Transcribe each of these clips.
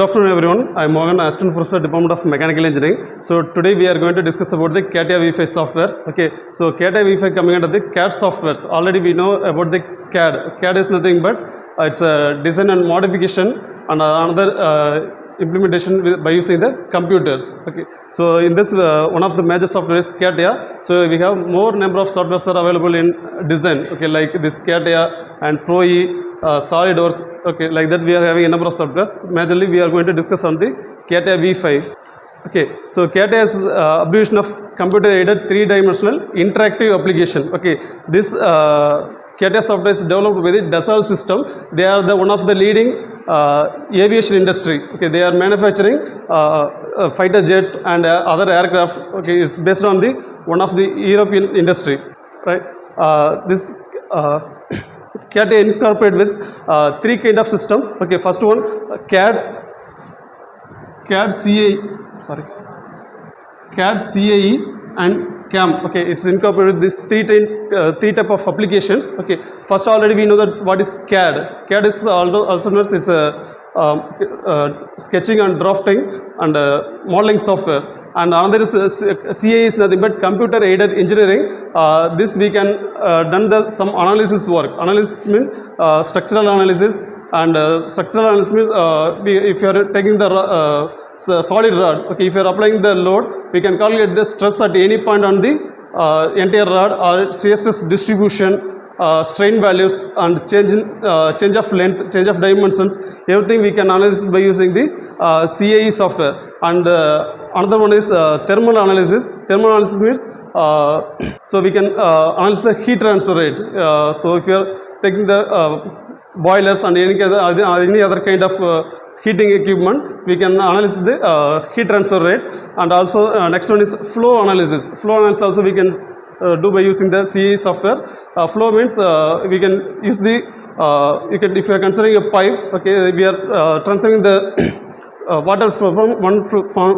Good afternoon everyone, I am Mohan, Assistant Professor, Department of Mechanical Engineering. So today we are going to discuss about the CATIA V5 softwares. Okay, so CATIA V5 coming under the CAD softwares. Already we know about the CAD. CAD is nothing but it's a design and modification and another implementation by using the computers. Okay, so in this one of the major software is CATIA. So we have more number of softwares that are available in design. Okay, like this CATIA and ProE. SolidWorks, okay, like that we are having a number of softwares. Majorly we are going to discuss on the CATIA V5. Okay, so CATIA is abbreviation of computer aided three-dimensional interactive application. Okay, this CATIA software is developed by the Dassault system. They are the one of the leading aviation industry. Okay, they are manufacturing fighter jets and other aircraft. Okay, it's based on the one of the European industry, right? This CATIA incorporate with three kind of systems. Okay, first one CAD CAE and CAM. Okay, it's incorporated with these three type of applications. Okay, first already we know that what is CAD. CAD is also known as sketching and drafting and modeling software. And another is CAE is nothing but computer aided engineering. This we can done some analysis work. Analysis means structural analysis, and structural analysis means if you are taking the solid rod, okay, if you are applying the load, we can calculate the stress at any point on the entire rod, or shear stress distribution, strain values, and change of length, change of dimensions. Everything we can analyze by using the CAE software. And another one is thermal analysis. Thermal analysis means so we can analyze the heat transfer rate. So if you are taking the boilers and any other kind of heating equipment, we can analyze the heat transfer rate. And also next one is flow analysis. Flow analysis also we can do by using the CAE software. Flow means we can use the if you are considering a pipe, okay, we are transferring the water from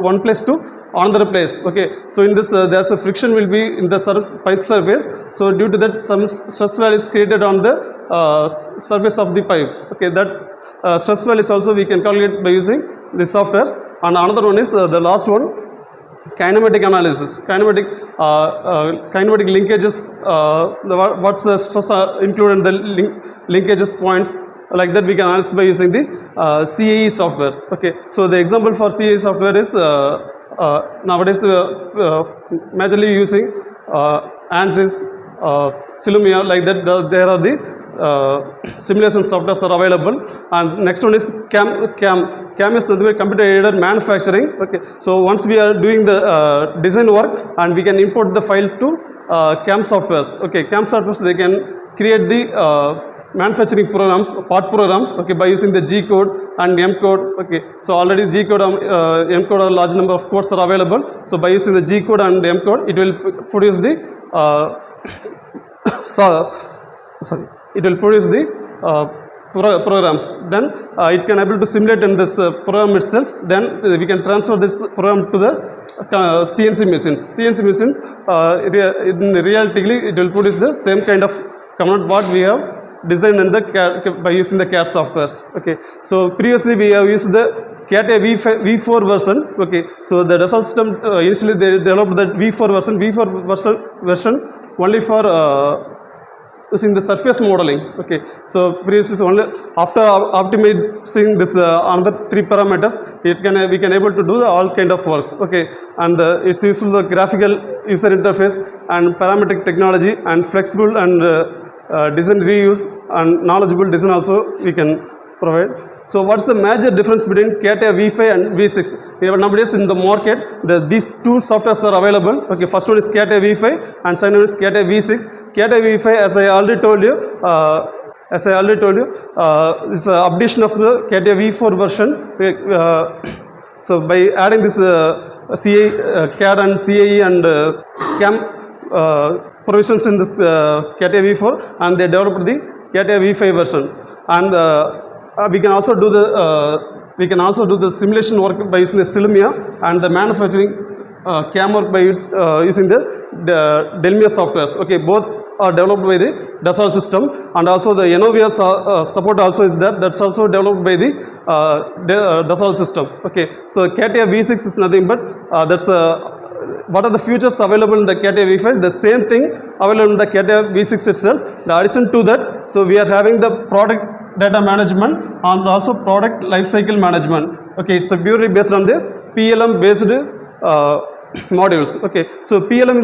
one place to another place. Okay, so in this there's a friction will be in the pipe surface. So due to that, some stress value is created on the surface of the pipe. Okay, that stress values also we can calculate by using the software. And another one is the last one, kinematic analysis. Kinematic linkages, what's the stress included in the linkages points, like that we can analyze by using the CAE softwares. Okay, so the example for CAE software is nowadays majorly using ANSYS, Silumia, like that there are the simulation softwares are available. And next one is CAM is the computer aided manufacturing. Okay, so once we are doing the design work, and we can import the file to CAM softwares. Okay, CAM softwares, they can create the manufacturing programs, part programs, okay, by using the G code and M code. Okay, so already G code M code, a large number of codes are available. So by using the G code and M code, it will produce the programs. Then it can able to simulate in this program itself. Then we can transfer this program to the CNC machines. CNC machines in reality it will produce the same kind of command what we have designed in the CAD by using the CAD softwares. Okay, so previously we have used the CATIA V4 version. Okay, so the Dassault system initially they developed the V4 version only for using the surface modeling. Okay, so previously only after optimizing this another three parameters, we can able to do all kind of works. Okay, and it's useful the graphical user interface and parametric technology and flexible and design reuse and knowledgeable design also we can provide. So what's the major difference between CATIA V5 and V6? Nowadays in the market, these two softwares are available. Okay, first one is CATIA V5 and second one is CATIA V6. CATIA V5, as I already told you, is an updation of the CATIA V4 version. So by adding this CAD and CAE and CAM provisions in this CATIA V4, and they developed the CATIA V5 versions. And we can also do the simulation work by using the Silumia, and the manufacturing CAM work by using the Delmia softwares. Okay, both are developed by the Dassault system, and also the Enovia support also is there. That's also developed by the Dassault system. Okay, so CATIA V6 is nothing but that's what are the features available in the CATIA V5? The same thing available in the CATIA V6 itself. The addition to that, so we are having the product data management and also product lifecycle management. Okay, it's purely based on the PLM based modules. Okay, so PLM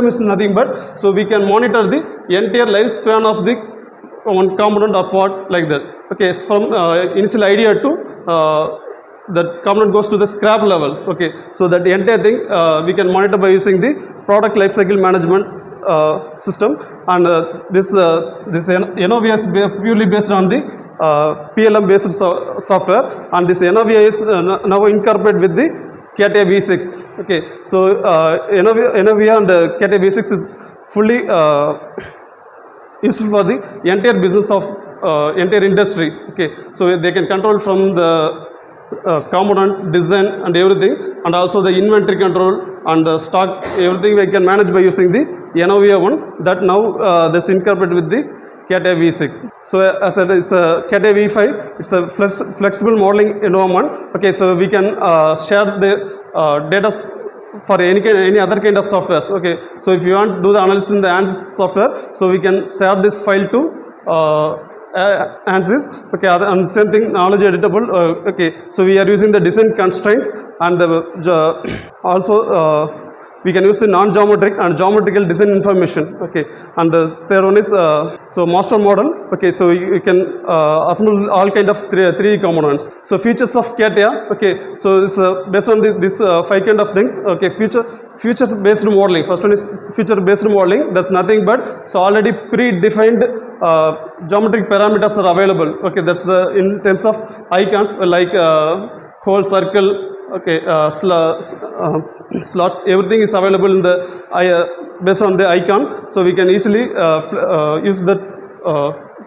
is nothing but, so we can monitor the entire lifespan of the one component or part like that. Okay, from initial idea to that component goes to the scrap level. Okay, so that the entire thing we can monitor by using the product lifecycle management system, and this Enovia is purely based on the PLM based software, and this Enovia is now incorporated with the CATIA V6. Okay, so Enovia and CATIA V6 is fully useful for the entire business of entire industry. Okay, so they can control from the component design and everything, and also the inventory control and the stock, everything we can manage by using the Enovia one, that now that's incorporated with the CATIA V6. So as I said, it's a CATIA V5. It's a flexible modeling environment. Okay, so we can share the data for any other kind of softwares. Okay, so if you want to do the analysis in the ANSYS software, so we can share this file to ANSYS. Okay, and same thing, knowledge editable. Okay, so we are using the design constraints, and also we can use the non-geometric and geometrical design information. Okay, and the third one is so master model. Okay, so you can assemble all kind of 3D components. So features of CATIA. Okay, so it's based on this 5 kind of things. Okay, features based modeling. First one is feature based modeling. That's nothing but, so already predefined geometric parameters are available. Okay, that's in terms of icons like whole circle. Okay, slots, everything is available in the based on the icon, so we can easily use the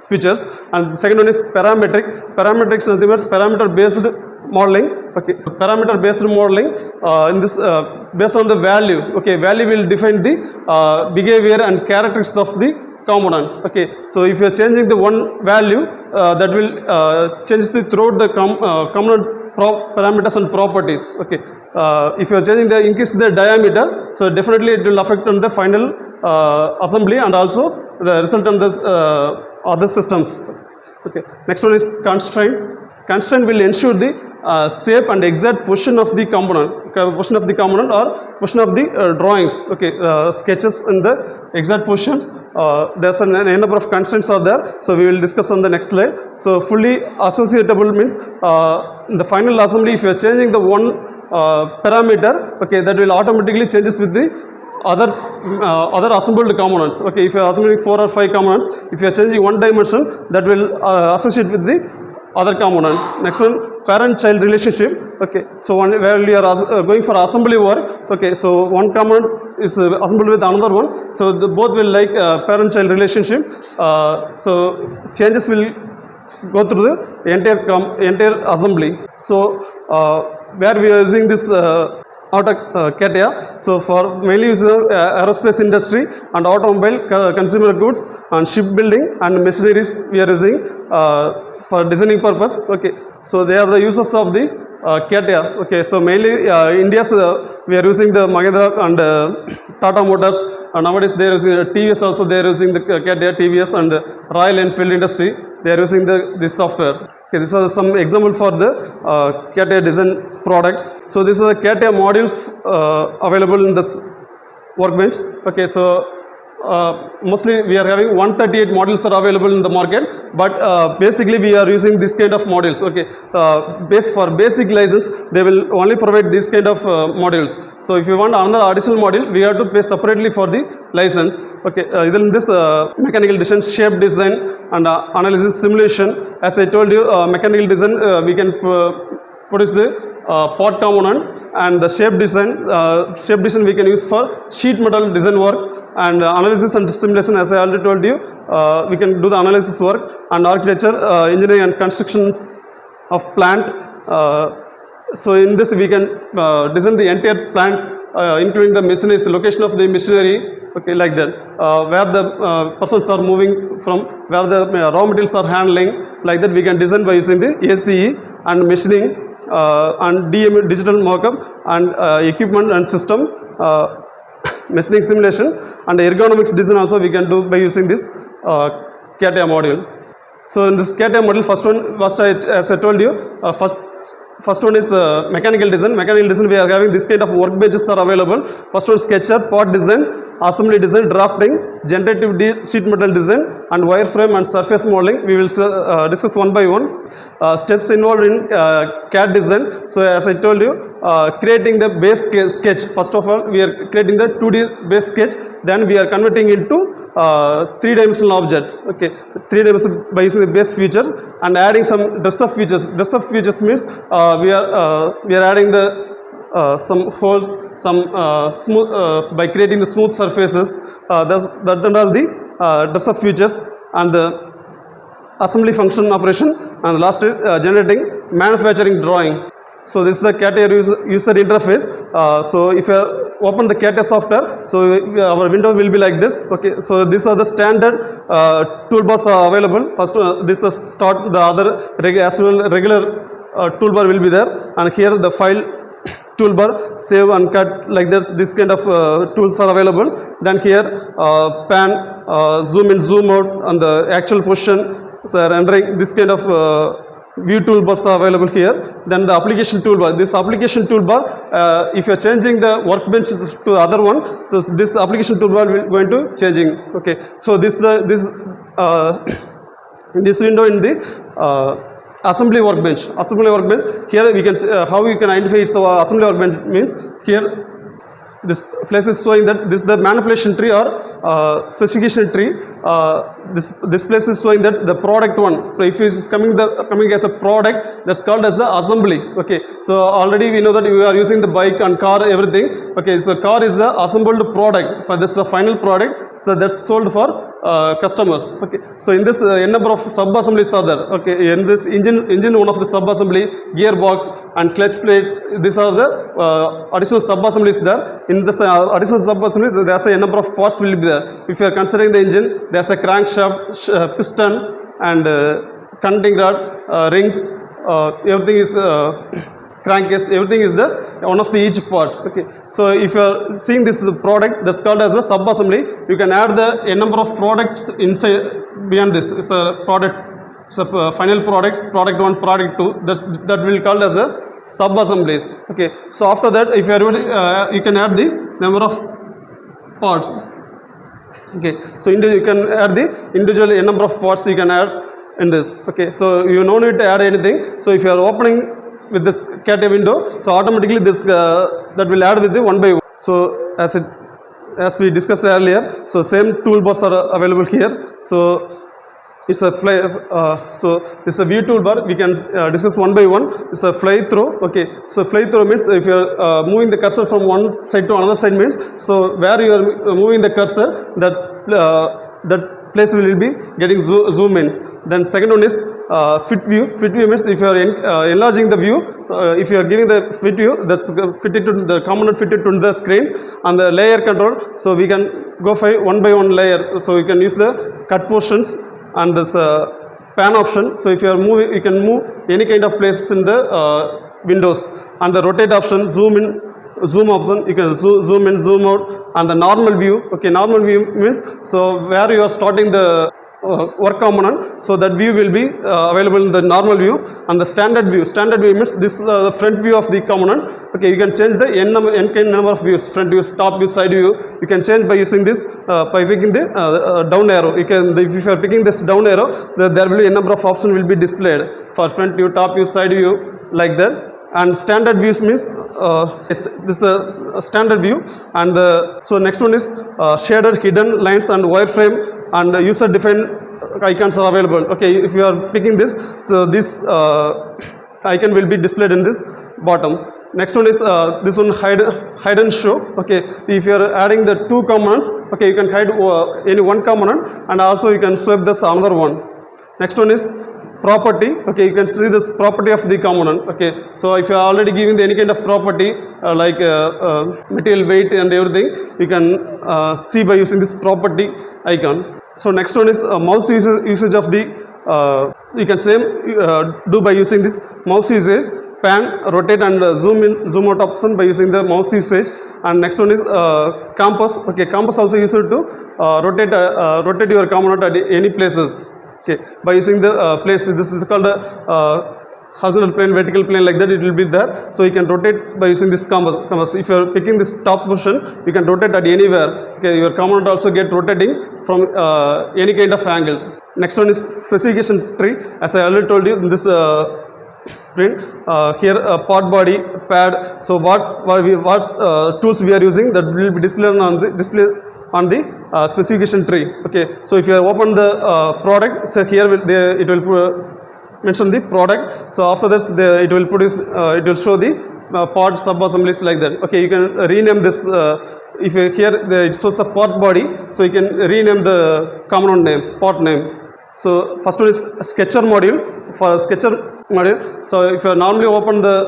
features. And the second one is parametric. Parametric is nothing but parameter based modeling. Okay, parameter based modeling in this based on the value. Okay, value will define the behavior and characteristics of the component. Okay, so if you are changing the one value, that will change throughout the component parameters and properties. Okay, if you are changing the increase the diameter, so definitely it will affect on the final assembly and also the result on the other systems. Okay, next one is constraint. Constraint will ensure the shape and exact position of the component, or position of the drawings. Okay, sketches in the exact positions. There's a number of constraints are there, so we will discuss on the next slide. So fully associatable means in the final assembly, if you are changing the one parameter, okay, that will automatically changes with the other assembled components. Okay, if you are assembling 4 or 5 components, if you are changing one dimension, that will associate with the other component. Next one, parent-child relationship. Okay, so where you are going for assembly work. Okay, so one component is assembled with another one, so both will like parent-child relationship. So changes will go through the entire assembly. So where we are using this CATIA, so for mainly used aerospace industry and automobile, consumer goods and shipbuilding and machineries we are using for designing purpose. Okay, so they are the users of the CATIA. Okay, so mainly India's we are using the Mahindra and Tata Motors, and nowadays they are using TVS also, they are using the CATIA, TVS and Royal Enfield industry, they are using this software. Okay, these are some example for the CATIA design products. So these are the CATIA modules available in this workbench. Okay, so mostly we are having 138 modules are available in the market, but basically we are using this kind of modules. Okay, for basic license they will only provide this kind of modules. So if you want another additional module, we have to pay separately for the license. Okay, then this mechanical design, shape design and analysis, simulation. As I told you, mechanical design we can produce the part component, and the shape design we can use for sheet metal design work. And analysis and simulation, as I already told you, we can do the analysis work, and architecture, engineering and construction of plant. So in this we can design the entire plant, including the machinery, the location of the machinery, okay, like that, where the persons are moving from, where the raw materials are handling, like that we can design by using the ACE and machining and DM digital mockup and equipment and system machining simulation and ergonomics design also we can do by using this CATIA module. So in this CATIA module, as I told you, first one is mechanical design. Mechanical design, we are having this kind of workbenches are available. First one, sketcher, part design, assembly design, drafting, generative sheet metal design, and wireframe and surface modeling. We will discuss one by one. Steps involved in CAD design. So as I told you, creating the base sketch. First of all, we are creating the 2D base sketch. Then we are converting into 3-dimensional object. Okay, 3-dimensional by using the base feature and adding some dress-up features. Dress-up features means we are adding the some holes, some smooth by creating the smooth surfaces. That and all the dress-up features and the assembly function operation, and last generating manufacturing drawing. So this is the CATIA user interface. So if you open the CATIA software, so our window will be like this. Okay, so these are the standard toolbars are available. First this is the start, the other regular toolbar will be there, and here the file toolbar, save and cut, like this kind of tools are available. Then here pan, zoom in, zoom out, and the actual position, so rendering, this kind of view toolbars are available here. Then the application toolbar. This application toolbar, if you are changing the workbench to the other one, so this application toolbar will going to changing. Okay, so this window in the assembly workbench. Here we can how we can identify it's our assembly workbench means here this place is showing that this is the manipulation tree or specification tree. This place is showing that the product one. So if it is coming as a product, that's called as the assembly. Okay, so already we know that we are using the bike and car, everything. Okay, so car is the assembled product. For this is the final product. So that's sold for customers. Okay, so in this a number of sub assemblies are there. Okay, in this engine one of the sub assembly, gearbox and clutch plates, these are the additional sub assemblies there. In this additional sub assemblies, there is a number of parts will be there. If you are considering the engine, there is a crankshaft, piston and connecting rod, rings, everything is crankcase, everything is the one of the each part. Okay, so if you are seeing this product, that's called as a sub assembly. You can add a number of products inside beyond this. It's a product, it's a final product, product 1, product 2. That will called as a sub assemblies. Okay, so after that, if you are you can add the number of parts. Okay, so you can add the individual number of parts you can add in this. Okay, so you no need to add anything. So if you are opening with this CATIA window, so automatically this that will add with the one by one. So as we discussed earlier, so same toolbars are available here. So it's a so this is a view toolbar. We can discuss one by one. It's a fly through. Okay, so fly through means if you are moving the cursor from one side to another side means, so where you are moving the cursor, that place will be getting zoom in. Then second one is fit view. Fit view means if you are enlarging the view, if you are giving the fit view, that's fitted to the component fitted to the screen. And the layer control, so we can go for one by one layer. So you can use the cut portions and this pan option. So if you are moving, you can move any kind of places in the windows. And the rotate option, zoom in, zoom option, you can zoom in, zoom out. And the normal view. Okay, normal view means so where you are starting the work component, so that view will be available in the normal view. And the standard view means this the front view of the component. Okay, you can change the n number of views, front view, top view, side view. You can change by using this by picking the down arrow. You can, if you are picking this down arrow, there will be a number of options will be displayed for front view, top view, side view, like that. And standard views means this is the standard view. And so next one is shaded, hidden lines and wireframe and user defined icons are available. Okay, if you are picking this, so this icon will be displayed in this bottom. Next one is this one, hide and show. Okay, if you are adding the two components, okay, you can hide any one component and also you can swap this another one. Next one is property. Okay, you can see this property of the component. Okay, so if you are already giving the any kind of property like material weight and everything, you can see by using this property icon. So next one is mouse usage of the you can same do by using this mouse usage, pan, rotate and zoom in, zoom out option by using the mouse usage. And next one is compass. Okay, compass also used to rotate your component at any places. Okay, by using the place, this is called a horizontal plane, vertical plane, like that it will be there. So you can rotate by using this compass. If you are picking this top position, you can rotate at anywhere. Okay, your component also get rotating from any kind of angles. Next one is specification tree. As I already told you in this print, here part body, pad. So what tools we are using, that will be displayed on the specification tree. Okay, so if you open the product, so here it will mention the product. So after this it will show the part sub assemblies, like that. Okay, you can rename this. If you here it shows the part body, so you can rename the component name, part name. So first one is sketcher module. For sketcher module, so if you normally open the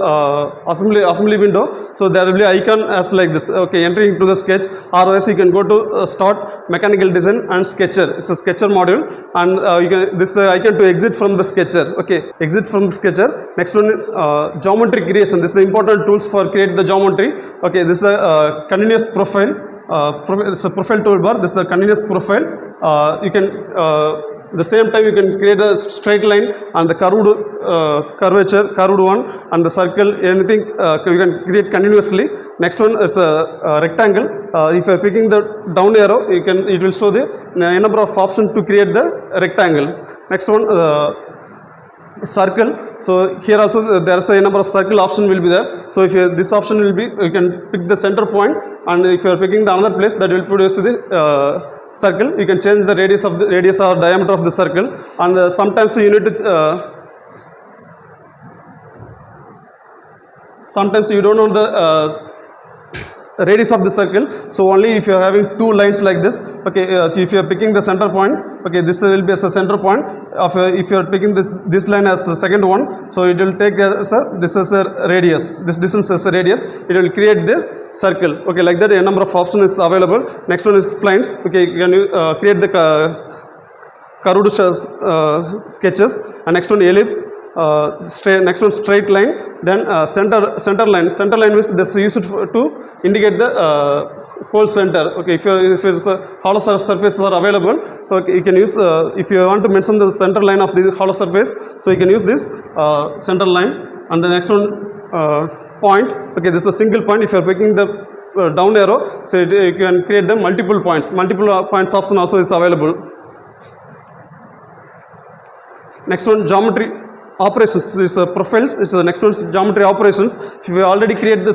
assembly window, so there will be icon as like this. Okay, entering into the sketch, or else you can go to start mechanical design and sketcher. It's a sketcher module, and you can this is the icon to exit from the sketcher. Okay, exit from the sketcher. Next one, geometry creation. This is the important tools for create the geometry. Okay, this is the continuous profile. It's a profile toolbar. This is the continuous profile. You can the same time you can create a straight line and the curved one, and the circle, anything you can create continuously. Next one is a rectangle. If you are picking the down arrow, it will show the number of options to create the rectangle. Next one, circle. So here also there is a number of circle option will be there. So if this option will be, you can pick the center point, and if you are picking the another place, that will produce the circle. You can change the radius or diameter of the circle, and sometimes you need to sometimes you don't know the radius of the circle. So only if you are having two lines like this. Okay, so if you are picking the center point, okay, this will be as a center point. If you are picking this line as the second one, so it will take this as a radius, this distance as a radius, it will create the circle. Okay, like that a number of options is available. Next one is splines. Okay, you can create the curved sketches. And next one, ellipse. Next one, straight line. Then center line. Center line means this used to indicate the whole center. Okay, if hollow surfaces are available, okay, you can use if you want to mention the center line of the hollow surface, so you can use this center line. And the next one, point. Okay, this is a single point. If you are picking the down arrow, so you can create the multiple points. Multiple points option also is available. Next one, geometry operations. Is profiles. It's the next one is geometry operations. If you already create the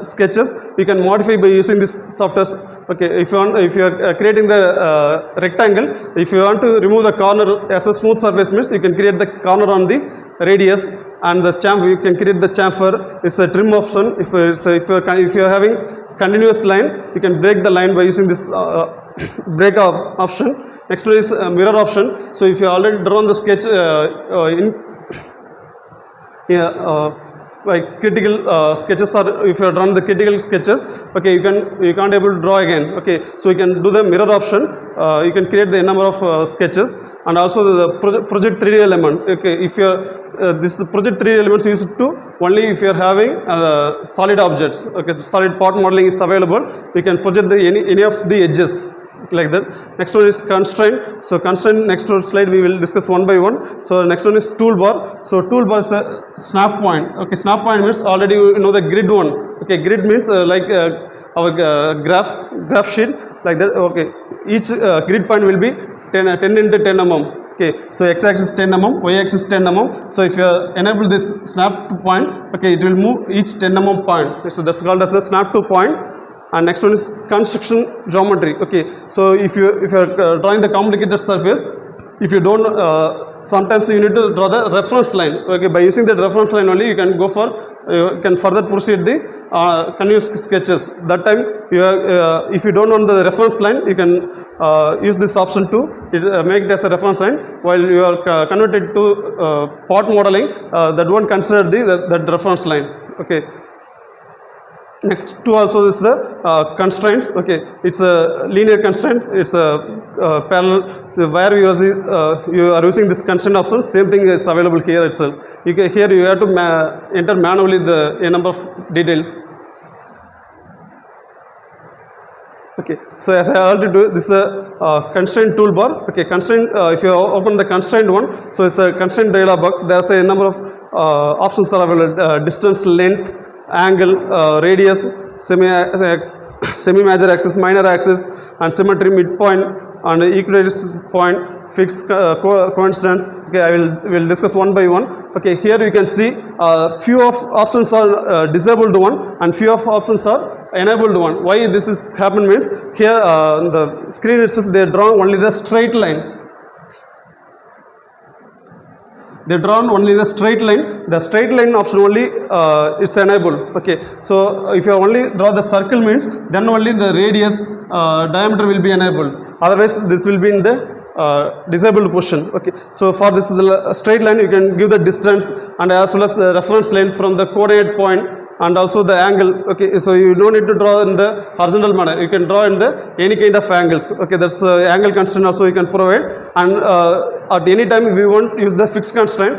sketches, you can modify by using this software. Okay, if you are creating the rectangle, if you want to remove the corner as a smooth surface means, you can create the corner on the radius. And the chamfer, you can create the chamfer. It's a trim option. If you are having continuous line, you can break the line by using this break option. Next one is mirror option. So if you already drawn the sketch like critical sketches, or if you have drawn the critical sketches, okay, you can't able to draw again. Okay, so you can do the mirror option. You can create the number of sketches, and also the project 3D element. Okay, if you are this project 3D elements used to only if you are having solid objects. Okay, solid part modeling is available. You can project any of the edges, like that. Next one is constraint. So constraint, next slide we will discuss one by one. So next one is toolbar. So toolbar is a snap point. Okay, snap point means already you know the grid one. Okay, grid means like our graph sheet, like that. Okay, each grid point will be 10 into 10 mm. Okay, so x-axis 10 mm, y-axis 10 mm. So if you enable this snap to point, okay, it will move each 10 mm point. So that's called as a snap to point. And next one is construction geometry. Okay, so if you are drawing the complicated surface, if you don't sometimes you need to draw the reference line. Okay, by using that reference line only you can go for you can further proceed the continuous sketches. That time, if you don't want the reference line, you can use this option to make it as a reference line. While you are converted to part modeling, that won't consider that reference line. Okay. Next two also is the constraints. Okay, it's a linear constraint. It's a parallel. So where you are using this constraint option, same thing is available here itself. Here you have to enter manually a number of details. Okay, so as I already do, this is the constraint toolbar. Okay, constraint. If you open the constraint one, so it's a constraint dialog box. There's a number of options are available: distance, length, angle, radius, semi-major axis, minor axis, and symmetry, midpoint, and equidistance point, fixed coincidence. Okay, I will discuss one by one. Okay, here you can see few of options are disabled one, and few of options are enabled one. Why this is happen means here the screen itself they draw only the straight line. They drawn only the straight line. The straight line option only is enabled. Okay, so if you only draw the circle means then only the radius diameter will be enabled. Otherwise, this will be in the disabled position. Okay, so for this the straight line you can give the distance and as well as the reference line from the coordinate point and also the angle. Okay, so you don't need to draw in the horizontal manner. You can draw in the any kind of angles. Okay, that's angle constraint also you can provide, and at any time if we want use the fixed constraint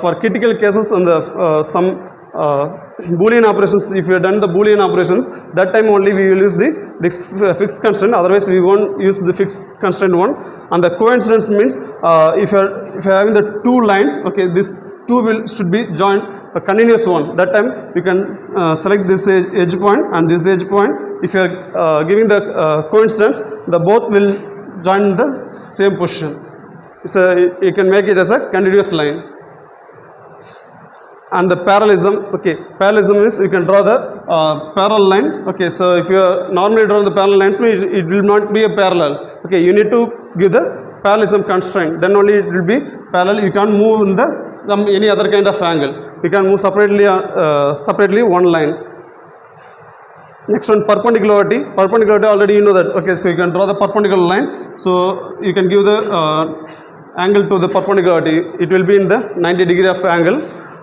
for critical cases and the some Boolean operations. If you have done the Boolean operations, that time only we will use this fixed constraint. Otherwise, we won't use the fixed constraint one. And the coincidence means if you are having the two lines. Okay, this two should be joined a continuous one. That time you can select this edge point and this edge point. If you are giving the coincidence, the both will join in the same position. So you can make it as a continuous line. And the parallelism. Okay, parallelism is you can draw the parallel line. Okay, so if you are normally draw the parallel lines, it will not be a parallel. Okay, you need to give the parallelism constraint, then only it will be parallel. You can't move in the any other kind of angle. You can move separately one line. Next one, perpendicularity. Perpendicularity already you know that. Okay, so you can draw the perpendicular line. So you can give the angle to the perpendicularity. It will be in the 90 degree of angle,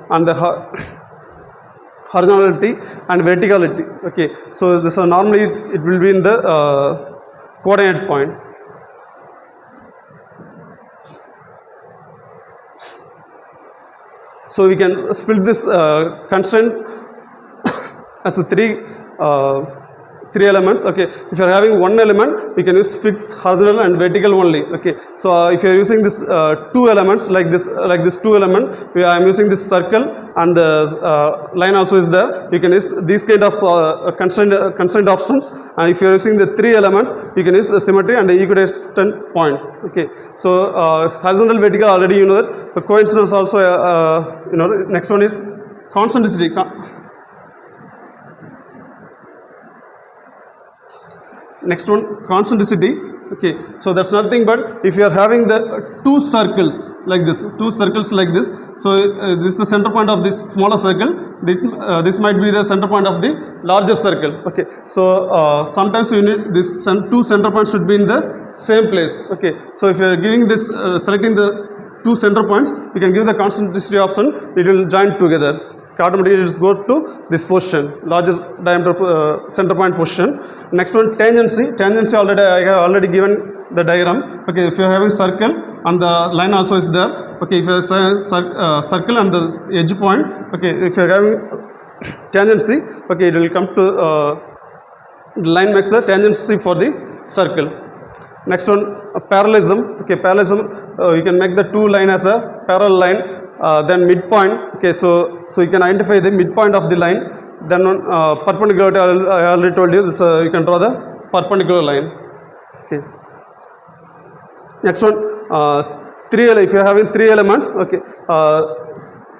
and the horizontality and verticality. Okay, so this normally it will be in the coordinate point. So we can split this constraint as a three elements. Okay, if you are having one element, we can use fixed, horizontal, and vertical only. Okay, so if you are using this two elements like this two element, I am using this circle and the line also is there. You can use these kind of constraint options. And if you are using the three elements, you can use the symmetry and the equidistant point. Okay, so horizontal, vertical already you know that. The coincidence also you know. Next one is concentricity. Next one, concentricity. Okay, so that's nothing but if you are having the two circles like this, so this is the center point of this smaller circle. This might be the center point of the larger circle. Okay, so sometimes you need this two center points should be in the same place. Okay, so if you are giving this, selecting the two center points, you can give the concentricity option. It will join together. Automatically it will go to this position, largest diameter center point position. Next one, tangency. Tangency already I have already given the diagram. Okay, if you are having circle and the line also is there. Okay, if you have circle and the edge point. Okay, if you are having tangency, okay, it will come to the line makes the tangency for the circle. Next one, parallelism. Okay, parallelism you can make the two line as a parallel line. Then midpoint. Okay, so you can identify the midpoint of the line. Then perpendicularity, I already told you this. You can draw the perpendicular line. Okay. Next one, if you are having three elements. Okay.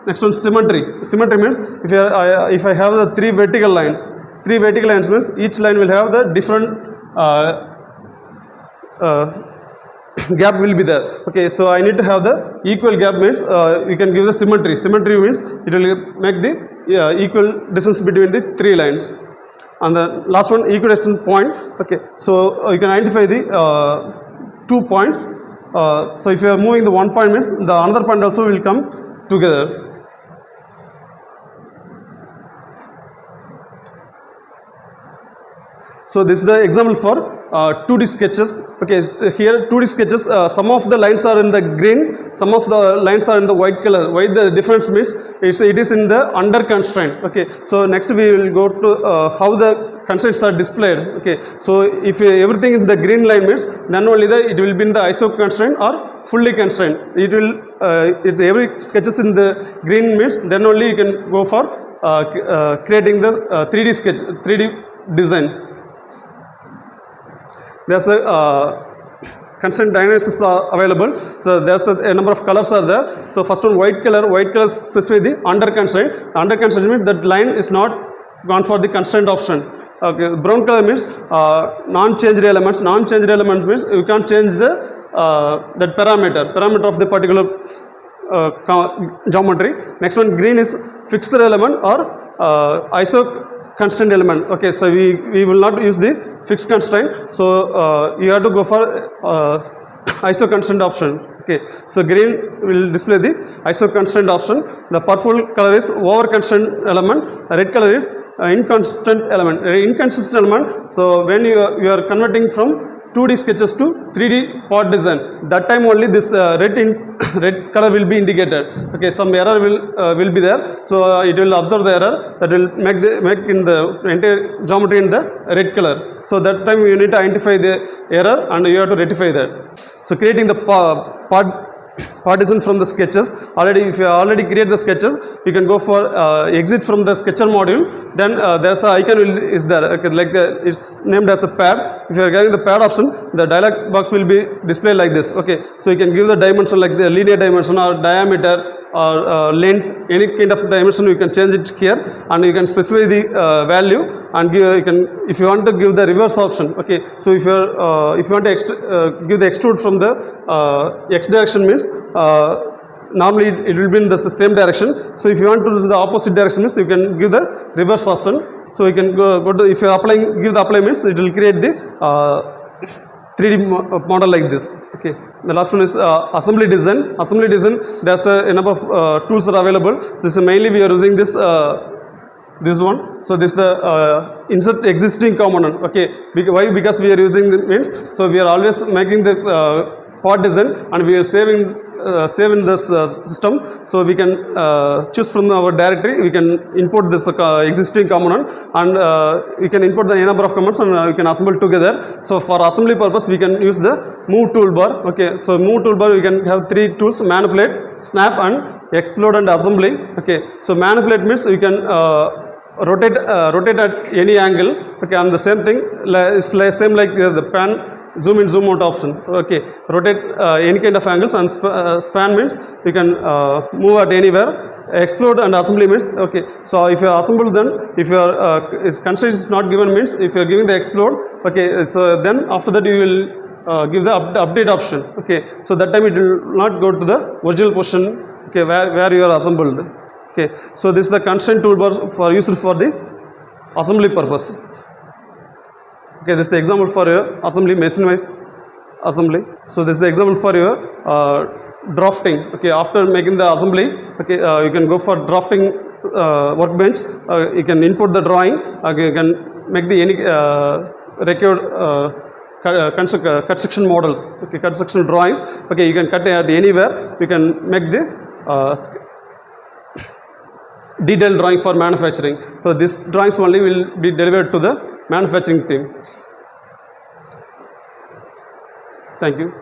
Next one, symmetry. Symmetry means if I have the three vertical lines means each line will have the different gap will be there. Okay, so I need to have the equal gap means you can give the symmetry. Symmetry means it will make the equal distance between the 3 lines. And the last one, equidistant point. Okay, so you can identify the 2 points. So if you are moving the 1 point means the another point also will come together. So this is the example for 2D sketches. Okay, here 2D sketches, some of the lines are in the green, some of the lines are in the white color. Why the difference means it is in the under constraint. Okay, so next we will go to how the constraints are displayed. Okay, so if everything in the green line means then only it will be in the iso constraint or fully constrained. It will if every sketches in the green means then only you can go for creating the 3D sketch, 3D design. There's a constraint diagnosis available. So there's a number of colors are there. So first one, white color specify the under constraint. Under constraint means that line is not gone for the constraint option. Okay, brown color means non-changed elements. Non-changed elements means you can't change the that parameter of the particular geometry. Next one, green is fixed element or iso constraint element. Okay, so we will not use the fixed constraint, so you have to go for iso constraint option. Okay, so green will display the iso constraint option. The purple color is over constraint element, red color is inconsistent element. Inconsistent element, so when you are converting from 2D sketches to 3D part design, that time only this red color will be indicated. Okay, some error will be there, so it will observe the error that will make in the entire geometry in the red color. So that time you need to identify the error and you have to rectify that. So creating the partition from the sketches. Already, if you already create the sketches, you can go for exit from the sketcher module. Then there's a icon is there, okay, like it's named as a pad. If you are getting the pad option, the dialog box will be displayed like this. Okay, so you can give the dimension like the linear dimension or diameter or length, any kind of dimension you can change it here, and you can specify the value and give, you can, if you want to give the reverse option. Okay, so if you want to give the extrude from the x direction means normally it will be in the same direction. So if you want to do the opposite direction means you can give the reverse option. So you can go to, if you are applying, give the apply means it will create the 3D model like this. Okay, the last one is assembly design. Assembly design, there's a number of tools are available. This is mainly we are using this this one. So this is the insert existing component. Okay, why? Because we are using the means, so we are always making the part design and we are saving this system. So we can choose from our directory, we can import this existing component and we can import the number of components and we can assemble together. So for assembly purpose we can use the move toolbar. Okay, so move toolbar we can have 3 tools: manipulate, snap and explode and assembly. Okay, so manipulate means you can rotate at any angle. Okay, and the same thing is same like the pan zoom in, zoom out option. Okay, rotate any kind of angles, and span means you can move at anywhere. Explode and assembly means, okay, so if you assemble, then if your constraint is not given means if you are giving the explode, okay, so then after that you will give the update option. Okay, so that time it will not go to the original position, okay, where you are assembled. Okay, so this is the constraint toolbar for used for the assembly purpose. Okay, this is the example for your assembly, machine wise assembly. So this is the example for your drafting. Okay, after making the assembly, okay, you can go for drafting workbench. You can input the drawing. Okay, you can make the any required cut section models. Okay, cut section drawings. Okay, you can cut at anywhere. You can make the detailed drawing for manufacturing. So this drawings only will be delivered to the manufacturing team. Thank you.